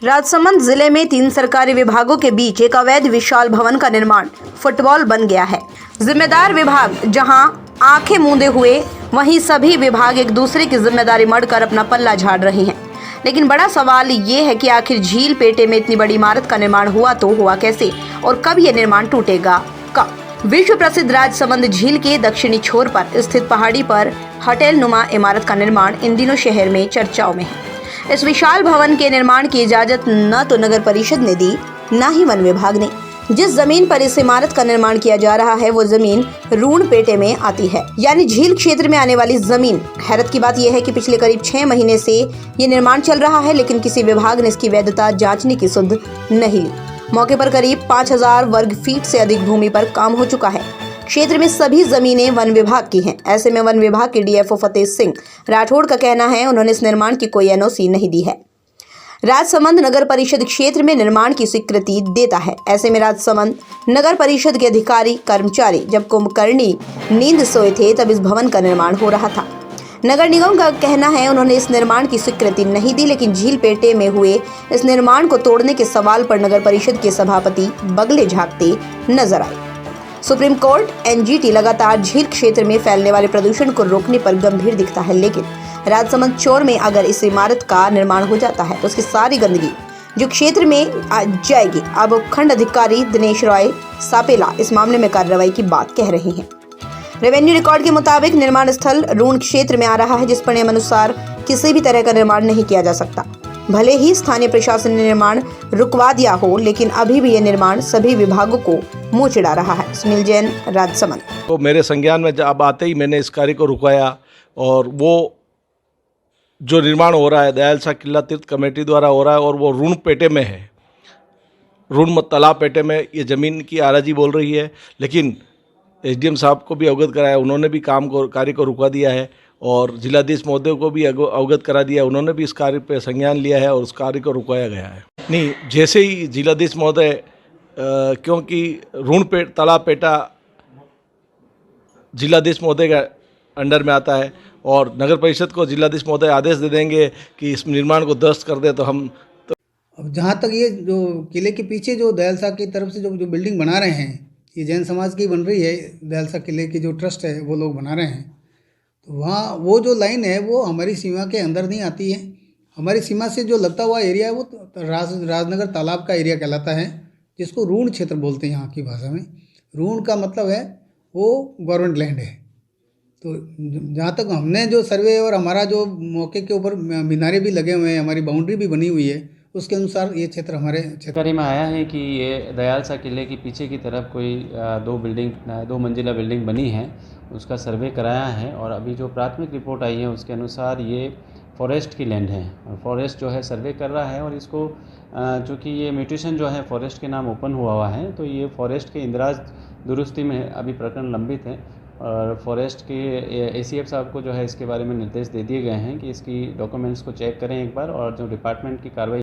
राजसमंद जिले में 3 सरकारी विभागों के बीच एक अवैध विशाल भवन का निर्माण फुटबॉल बन गया है। जिम्मेदार विभाग जहां आंखें मूंदे हुए, वहीं सभी विभाग एक दूसरे की जिम्मेदारी मढ़कर अपना पल्ला झाड़ रहे हैं। लेकिन बड़ा सवाल ये है कि आखिर झील पेटे में इतनी बड़ी इमारत का निर्माण हुआ तो हुआ कैसे और कब यह निर्माण टूटेगा, कब। विश्व प्रसिद्ध राजसमंद झील के दक्षिणी छोर पर स्थित पहाड़ी पर होटल नुमा इमारत का निर्माण इन दिनों शहर में चर्चाओं में है। इस विशाल भवन के निर्माण की इजाजत न तो नगर परिषद ने दी, न ही वन विभाग ने। जिस जमीन पर इस इमारत का निर्माण किया जा रहा है वो जमीन रून पेटे में आती है, यानी झील क्षेत्र में आने वाली जमीन। हैरत की बात यह है कि पिछले करीब 6 महीने से ये निर्माण चल रहा है, लेकिन किसी विभाग ने इसकी वैधता जांचने की सुध नहीं ली। मौके पर करीब 5000 वर्ग फीट से अधिक भूमि पर काम हो चुका है। क्षेत्र में सभी जमीनें वन विभाग की हैं। ऐसे में वन विभाग के डीएफओ फतेह सिंह राठौड़ का कहना है उन्होंने इस निर्माण की कोई एनओसी नहीं दी है। राजसमंद नगर परिषद क्षेत्र में निर्माण की स्वीकृति देता है। ऐसे में राजसमंद नगर परिषद के अधिकारी कर्मचारी जब कुंभकर्णी नींद सोए थे तब इस भवन का निर्माण हो रहा था। नगर निगम का कहना है उन्होंने इस निर्माण की स्वीकृति नहीं दी, लेकिन झील पेटे में हुए इस निर्माण को तोड़ने के सवाल पर नगर परिषद के सभापति बगले झांकते नजर आए। सुप्रीम कोर्ट एनजीटी लगातार झील क्षेत्र में फैलने वाले प्रदूषण को रोकने पर गंभीर दिखता है, लेकिन राजसमंद चौर में अगर इस इमारत का निर्माण हो जाता है तो उसकी सारी गंदगी जो क्षेत्र में आ जाएगी। अब खंड अधिकारी दिनेश रॉय सापेला इस मामले में कार्रवाई की बात कह रहे हैं। रेवेन्यू रिकॉर्ड के मुताबिक निर्माण स्थल रून क्षेत्र में आ रहा है, जिस पर नियमानुसार किसी भी तरह का निर्माण नहीं किया जा सकता। भले ही स्थानीय प्रशासन ने निर्माण रुकवा दिया हो, लेकिन अभी भी यह निर्माण सभी विभागों को मुंह चिढ़ा रहा है। सुनील जैन, राजसमंद। तो मेरे संज्ञान में जब आते ही मैंने इस कार्य को रुकवाया और वो जो निर्माण हो रहा है दयाल शाह किला तीर्थ कमेटी द्वारा हो रहा है और वो रून पेटे में है, रून तालाब पेटे में ये ज़मीन की आराजी बोल रही है। लेकिन एसडीएम साहब को भी अवगत कराया, उन्होंने भी कार्य को रुकवा दिया है और जिलाधीश महोदय को भी अवगत करा दिया, उन्होंने भी इस कार्य पर संज्ञान लिया है और उस कार्य को रुकवाया गया है। नहीं, जैसे ही जिलाधीश महोदय क्योंकि रून तालाब पेटा जिलाधीश महोदय का अंडर में आता है और नगर परिषद को जिलाधीश महोदय आदेश दे देंगे कि इस निर्माण को ध्वस्त कर दे तो हम अब जहाँ तक ये जो किले के पीछे जो दयाल शाह की तरफ से जो बिल्डिंग बना रहे हैं, ये जैन समाज की बन रही है। दयाल शाह किले की जो ट्रस्ट है वो लोग बना रहे हैं, तो वहाँ वो जो लाइन है वो हमारी सीमा के अंदर नहीं आती है। हमारी सीमा से जो लगता हुआ एरिया है वो राजनगर तालाब का एरिया कहलाता है, जिसको रून क्षेत्र बोलते हैं यहाँ की भाषा में। रून का मतलब है वो गवर्नमेंट लैंड है। तो जहाँ तक हमने जो सर्वे और हमारा जो मौके के ऊपर मीनारे भी लगे हुए हैं, हमारी बाउंड्री भी बनी हुई है, उसके अनुसार ये क्षेत्र हमारे जानकारी में आया है कि ये दयाल शाह किले के पीछे की तरफ कोई 2 मंजिला बिल्डिंग बनी है, उसका सर्वे कराया है और अभी जो प्राथमिक रिपोर्ट आई है उसके अनुसार ये फॉरेस्ट की लैंड है और फॉरेस्ट जो है सर्वे कर रहा है और इसको चूँकि ये म्यूटेशन जो है फॉरेस्ट के नाम ओपन हुआ है, तो ये फॉरेस्ट के इंदराज दुरुस्ती में अभी प्रकरण लंबित है और फॉरेस्ट के एसीएफ साहब को जो है इसके बारे में निर्देश दे दिए गए हैं कि इसकी डॉक्यूमेंट्स को चेक करें एक बार और जो डिपार्टमेंट की कार्रवाई